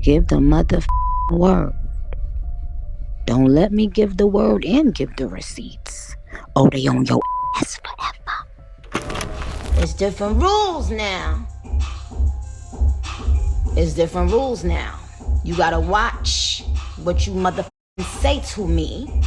give the word. Don't let me give the word and give the receipts. Oh, they on your ass forever. It's different rules now. It's different rules now. You gotta watch what you say to me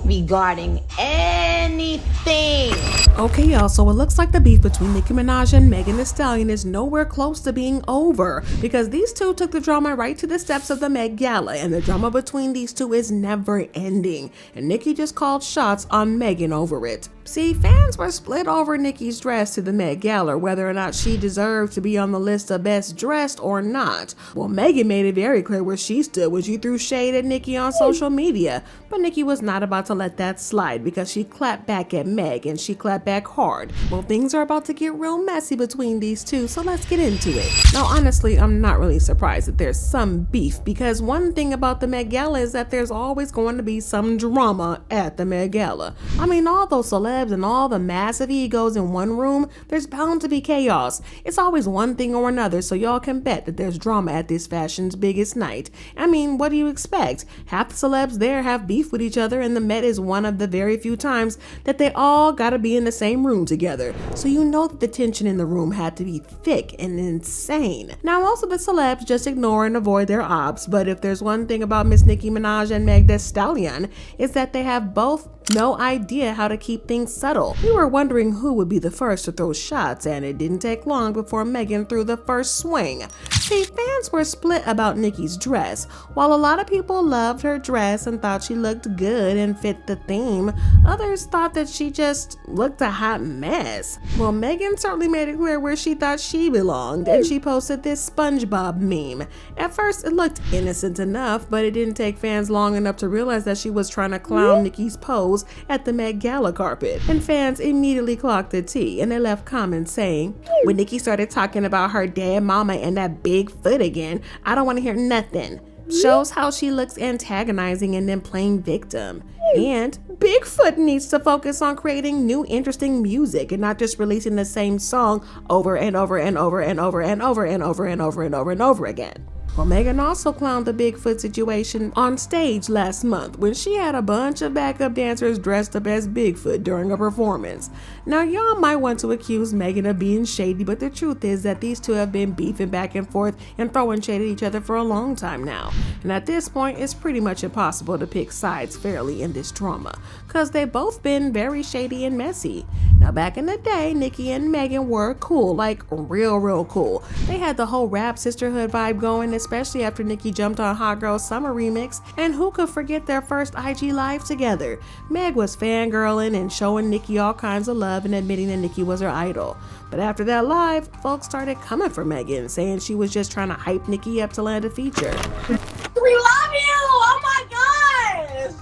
regarding anything. Okay, y'all, so it looks like the beef between Nicki Minaj and Megan Thee Stallion is nowhere close to being over, because these two took the drama right to the steps of the Met Gala, and the drama between these two is never ending, and Nicki just called shots on Megan over it. See, fans were split over Nicki's dress to the Met Gala, whether or not she deserved to be on the list of best dressed or not. Well, Megan made it very clear where she stood when she threw shade at Nicki on social media, but Nicki was not about to let that slide, because she clapped back at Meg, and she clapped back hard. Well, things are about to get real messy between these two, so let's get into it. Now, honestly, I'm not really surprised that there's some beef, because one thing about the Met Gala is that there's always going to be some drama at the Met Gala. I mean, all those celebs and all the massive egos in one room, there's bound to be chaos. It's always one thing or another, so y'all can bet that there's drama at this fashion's biggest night. I mean, what do you expect? Half the celebs there have beef with each other, and the Met is one of the very few times that they all gotta be in the same room together. So you know that the tension in the room had to be thick and insane. Now, most of the celebs just ignore and avoid their ops, but if there's one thing about Miss Nicki Minaj and Meg Thee Stallion, is that they have both no idea how to keep things subtle. We were wondering who would be the first to throw shots, and it didn't take long before Megan threw the first swing. See, fans were split about Nicki's dress. While a lot of people loved her dress and thought she looked good and fit the theme, others thought that she just looked a hot mess. Well, Megan certainly made it clear where she thought she belonged, and she posted this SpongeBob meme. At first, it looked innocent enough, but it didn't take fans long enough to realize that she was trying to clown Nicki's pose at the Met Gala carpet, and fans immediately clocked the tea, and they left comments saying, when Nicki started talking about her dead mama and that big foot again, I don't want to hear nothing. Shows how she looks antagonizing and then playing victim. And Bigfoot needs to focus on creating new interesting music and not just releasing the same song over and over and over and over and over and over and over and over and over again. Well, Megan also clowned the Bigfoot situation on stage last month when she had a bunch of backup dancers dressed up as Bigfoot during a performance. Now, y'all might want to accuse Megan of being shady, but the truth is that these two have been beefing back and forth and throwing shade at each other for a long time now. And at this point, it's pretty much impossible to pick sides fairly in this drama, because they've both been very shady and messy. Now, back in the day, Nicki and Megan were cool, like real cool. They had the whole rap sisterhood vibe going, especially after Nicki jumped on Hot Girl Summer Remix, and who could forget their first IG Live together? Meg was fangirling and showing Nicki all kinds of love and admitting that Nicki was her idol. But after that live, folks started coming for Megan, saying she was just trying to hype Nicki up to land a feature. We love you! Oh my gosh!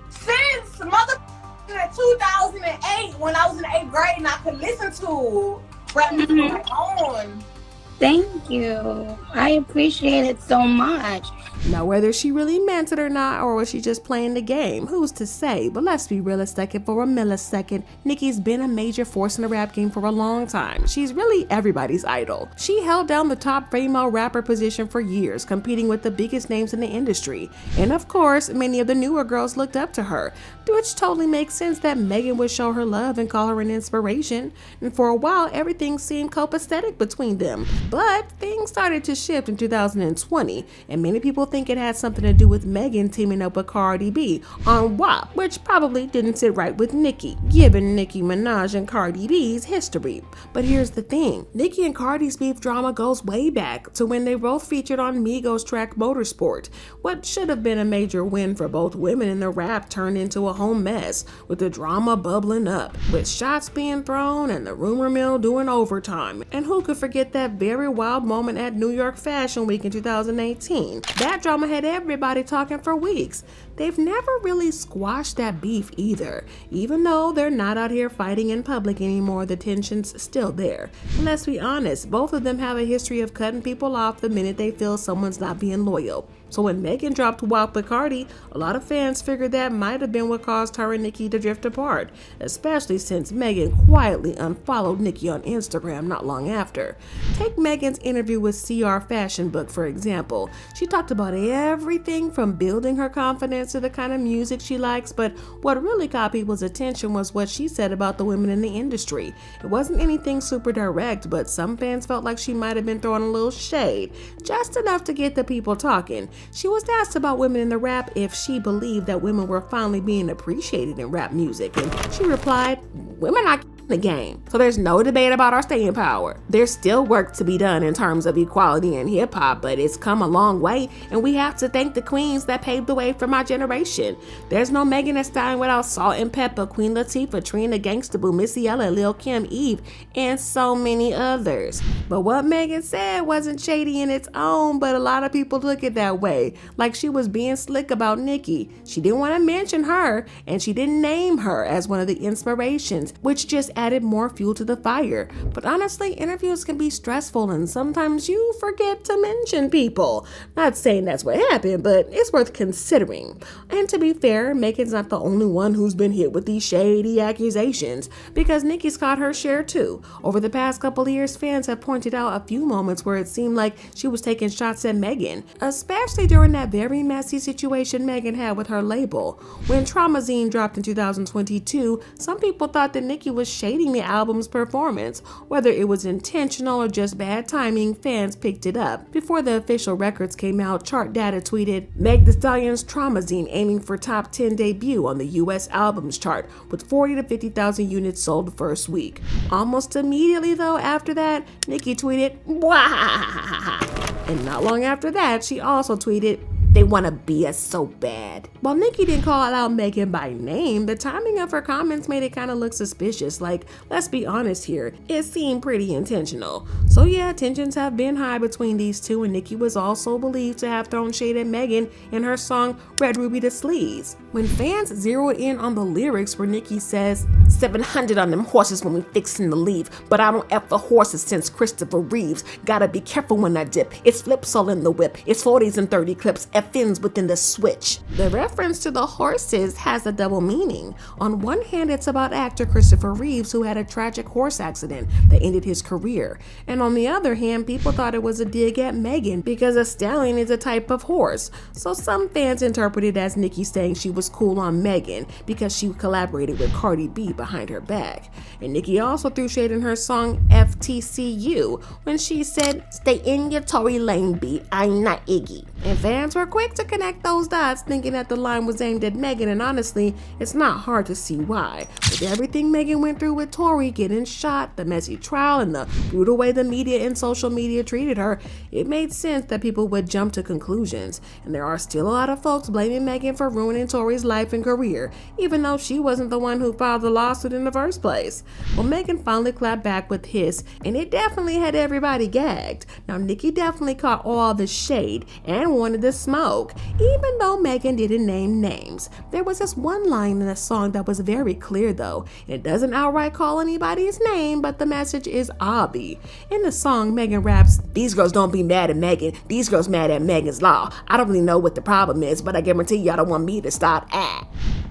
Since in 2008, when I was in the 8th grade and I could listen to rap music on my own. Thank you. I appreciate it so much. Now, whether she really meant it or not, or was she just playing the game, who's to say? But let's be realistic for a millisecond. Nicki's been a major force in the rap game for a long time. She's really everybody's idol. She held down the top female rapper position for years, competing with the biggest names in the industry. And of course, many of the newer girls looked up to her, which totally makes sense that Megan would show her love and call her an inspiration. And for a while, everything seemed copacetic between them. But things started to shift in 2020, and many people think it had something to do with Megan teaming up with Cardi B on WAP, which probably didn't sit right with Nicki, given Nicki Minaj and Cardi B's history. But here's the thing, Nicki and Cardi's beef drama goes way back to when they both featured on Migos' track Motorsport. What should have been a major win for both women in the rap turned into a whole mess, with the drama bubbling up, with shots being thrown and the rumor mill doing overtime. And who could forget that very wild moment at New York Fashion Week in 2018? That drama had everybody talking for weeks. They've never really squashed that beef either. Even though they're not out here fighting in public anymore, the tension's still there. And let's be honest, both of them have a history of cutting people off the minute they feel someone's not being loyal. So when Megan dropped WAP with Cardi, a lot of fans figured that might have been what caused her and Nicki to drift apart, especially since Megan quietly unfollowed Nicki on Instagram not long after. Take Megan's interview with CR Fashion Book for example. She talked about everything from building her confidence to the kind of music she likes, but what really caught people's attention was what she said about the women in the industry. It wasn't anything super direct, but some fans felt like she might have been throwing a little shade, just enough to get the people talking. She was asked about women in the rap if she believed that women were finally being appreciated in rap music, and she replied, "Women are the game, so there's no debate about our staying power. There's still work to be done in terms of equality in hip-hop, but it's come a long way, and we have to thank the queens that paved the way for my generation. There's no Megan Thee Stallion without Salt and Pepper, Queen Latifah, Trina Gangsta Boo, Missy Elliott, Lil Kim, Eve, and so many others." But what Megan said wasn't shady in its own, but a lot of people took it that way, like she was being slick about Nicki. She didn't want to mention her, and she didn't name her as one of the inspirations, which just added more fuel to the fire. But honestly, interviews can be stressful and sometimes you forget to mention people. Not saying that's what happened, but it's worth considering. And to be fair, Megan's not the only one who's been hit with these shady accusations, because Nicki's caught her share too. Over the past couple of years, fans have pointed out a few moments where it seemed like she was taking shots at Megan, especially during that very messy situation Megan had with her label. When Traumazine dropped in 2022, some people thought that Nicki was shading the album's performance. Whether it was intentional or just bad timing, fans picked it up. Before the official records came out, Chart Data tweeted, "Meg Thee Stallion's Traumazine aiming for top 10 debut on the US albums chart with 40 to 50,000 units sold the first week." Almost immediately though after that, Nicki tweeted, "Wah!" And not long after that, she also tweeted, "They want to be us so bad." While Nicki didn't call out Megan by name, the timing of her comments made it kind of look suspicious. Like, let's be honest here, it seemed pretty intentional. So yeah, tensions have been high between these two, and Nicki was also believed to have thrown shade at Megan in her song Red Ruby Da Sleaze. When fans zeroed in on the lyrics where Nicki says, "700 on them horses when we fixin' to leave, but I don't F for horses since Christopher Reeves. Gotta be careful when I dip, it's flips all in the whip, it's 40s and 30 clips, fins within the switch." The reference to the horses has a double meaning. On one hand, it's about actor Christopher Reeves, who had a tragic horse accident that ended his career. And on the other hand, people thought it was a dig at Megan because a stallion is a type of horse. So some fans interpreted it as Nicki saying she was cool on Megan because she collaborated with Cardi B behind her back. And Nicki also threw shade in her song FTCU when she said, "Stay in your Tory Lane beat, I'm not Iggy." And fans were quick to connect those dots, thinking that the line was aimed at Megan, and honestly, it's not hard to see why. With everything Megan went through with Tory getting shot, the messy trial, and the brutal way the media and social media treated her, it made sense that people would jump to conclusions. And there are still a lot of folks blaming Megan for ruining Tory's life and career, even though she wasn't the one who filed the lawsuit in the first place. Well, Megan finally clapped back with Hiss, and it definitely had everybody gagged. Now, Nicki definitely caught all the shade and wanted to smoke, even though Megan didn't name names. There was this one line in the song that was very clear though. It doesn't outright call anybody's name, but the message is obvi. In the song, Megan raps, "These girls don't be mad at Megan, these girls mad at Megan's law. I don't really know what the problem is, but I guarantee y'all don't want me to start at."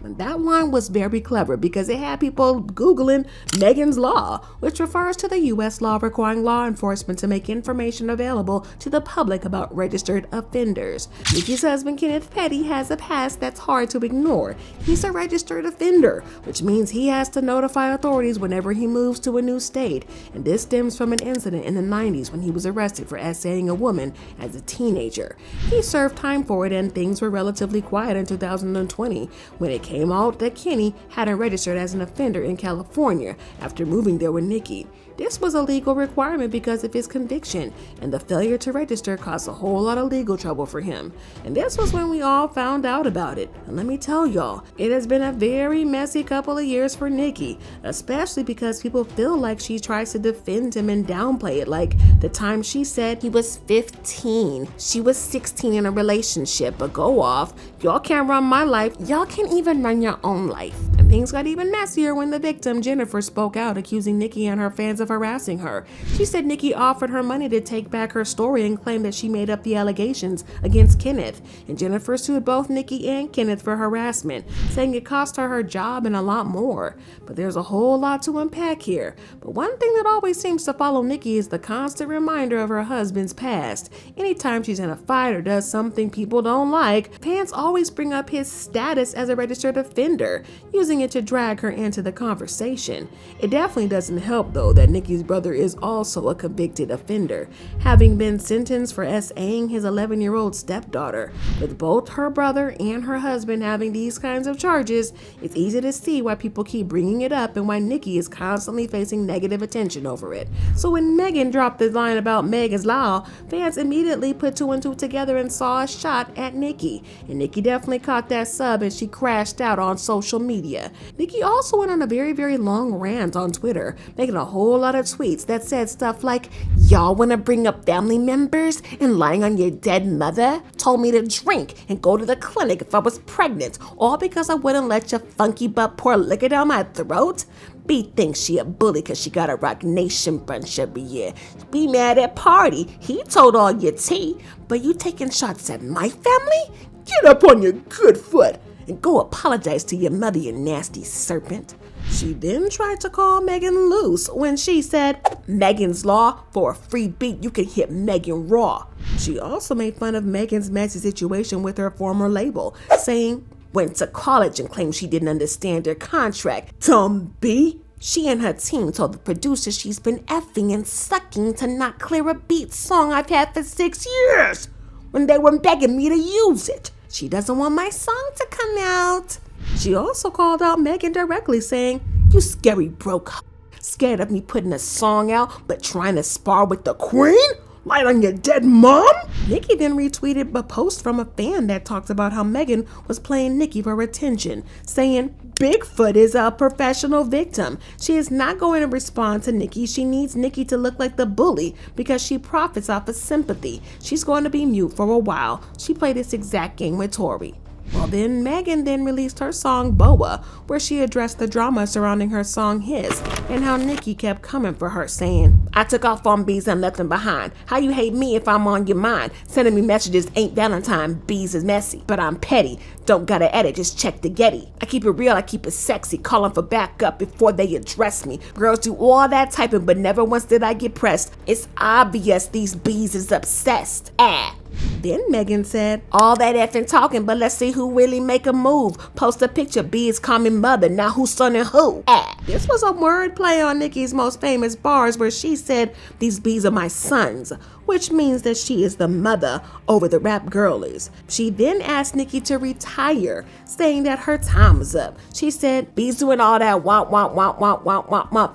And that line was very clever because it had people Googling Megan's Law, which refers to the US law requiring law enforcement to make information available to the public about registered offenders. Nicki's husband, Kenneth Petty, has a past that's hard to ignore. He's a registered offender, which means he has to notify authorities whenever he moves to a new state. And this stems from an incident in the 90s when he was arrested for essaying a woman as a teenager. He served time for it, and things were relatively quiet in 2020 when it came out that Kenny hadn't registered as an offender in California after moving there with Nicki. This was a legal requirement because of his conviction, and the failure to register caused a whole lot of legal trouble for him. And this was when we all found out about it. And let me tell y'all, it has been a very messy couple of years for Nicki, especially because people feel like she tries to defend him and downplay it, like the time she said he was 15, she was 16 in a relationship, but go off, y'all can't run my life, y'all can't even run your own life. And Things got even messier when the victim, Jennifer, spoke out accusing Nicki and her fans of harassing her. She said Nicki offered her money to take back her story and claimed that she made up the allegations against Kenneth. And Jennifer sued both Nicki and Kenneth for harassment, saying it cost her her job and a lot more. But there's a whole lot to unpack here. But one thing that always seems to follow Nicki is the constant reminder of her husband's past. Anytime she's in a fight or does something people don't like, fans always bring up his status as a registered offender, using it to drag her into the conversation. It definitely doesn't help though that Nicki's brother is also a convicted offender, having been sentenced for SAing his 11-year-old stepdaughter. With both her brother and her husband having these kinds of charges, it's easy to see why people keep bringing it up and why Nicki is constantly facing negative attention over it. So when Megan dropped the line about Megan's Law, fans immediately put two and two together and saw a shot at Nicki. And Nicki definitely caught that sub and she crashed out on social media. Nicki also went on a very long rant on Twitter, making a whole lot of tweets that said stuff like, "Y'all wanna bring up family members and lying on your dead mother? Told me to drink and go to the clinic if I was pregnant, all because I wouldn't let your funky butt pour liquor down my throat? B thinks she a bully cause she got a Rock Nation brunch every year. Be mad at Party, he told all your tea, but you taking shots at my family? Get up on your good foot and go apologize to your mother, you nasty serpent." She then tried to call Megan loose when she said, "Megan's Law, for a free beat you can hit Megan raw." She also made fun of Megan's messy situation with her former label, saying, "Went to college and claimed she didn't understand her contract. Dumb B." She and her team told the producer she's been effing and sucking to not clear a beat song I've had for 6 years when they were begging me to use it. She doesn't want my song to come out. She also called out Megan directly, saying, "You scary broke h**, scared of me putting a song out but trying to spar with the queen? Light on your dead mom?" Nicki then retweeted a post from a fan that talked about how Megan was playing Nicki for attention, saying, "Bigfoot is a professional victim. She is not going to respond to Nicki. She needs Nicki to look like the bully because she profits off of sympathy. She's going to be mute for a while. She played this exact game with Tori." Well, then Megan then released her song Boa, where she addressed the drama surrounding her song His, and how Nicki kept coming for her, saying, "I took off on Bees and left them behind. How you hate me if I'm on your mind? Sending me messages ain't Valentine. Bees is messy, but I'm petty. Don't gotta edit, just check the Getty. I keep it real, I keep it sexy, calling for backup before they address me. Girls do all that typing, but never once did I get pressed. It's obvious these bees is obsessed. Ah." Then Megan said, "All that effing talking, but let's see who really make a move. Post a picture, Bees call me mother, now who's son and who? Ah." This was a word play on Nicki's most famous bars where she said, "These bees are my sons," which means that she is the mother over the rap girlies. She then asked Nicki to retire, saying that her time was up. She said, "Bees doing all that want,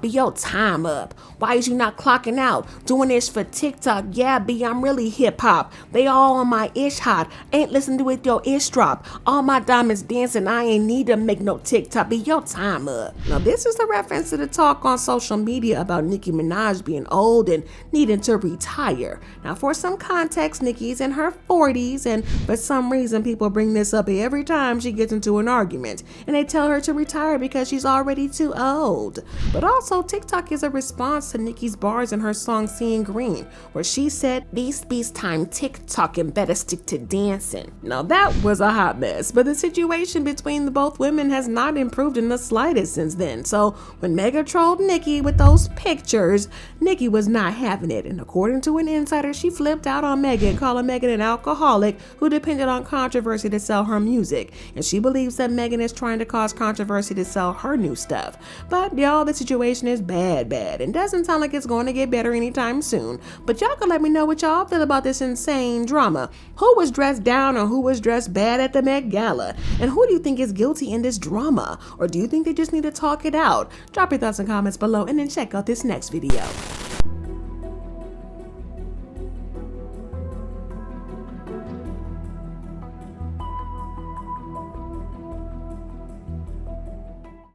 be your time up. Why is you not clocking out? Doing this for TikTok? Yeah, B, I'm really hip hop. They all on my ish hot. Ain't listening to it, your ish drop. All my diamonds dancing, I ain't need to make no TikTok. Be your time up." Now this is a reference to the talk on social media about Nicki Minaj being old and needing to retire. Now for some context, Nicki's in her 40s, and for some reason people bring this up every time she gets into an argument, and they tell her to retire because she's already too old. But also TikTok is a response to Nicki's bars in her song Seeing Green, where she said, "These beats time TikToking, better stick to dancing." Now that was a hot mess, but the situation between the both women has not improved in the slightest since then. So when Mega trolled Nicki with those pictures, Nicki was not having it, and according to an insider, she flipped out on Megan, calling Megan an alcoholic who depended on controversy to sell her music, and she believes that Megan is trying to cause controversy to sell her new stuff. But y'all, the situation is bad, and doesn't sound like it's going to get better anytime soon. But y'all can let me know what y'all feel about this insane drama. Who was dressed down or who was dressed bad at the Met Gala? And who do you think is guilty in this drama? Or do you think they just need to talk it out? Drop your thoughts and comments below and then check out this next video.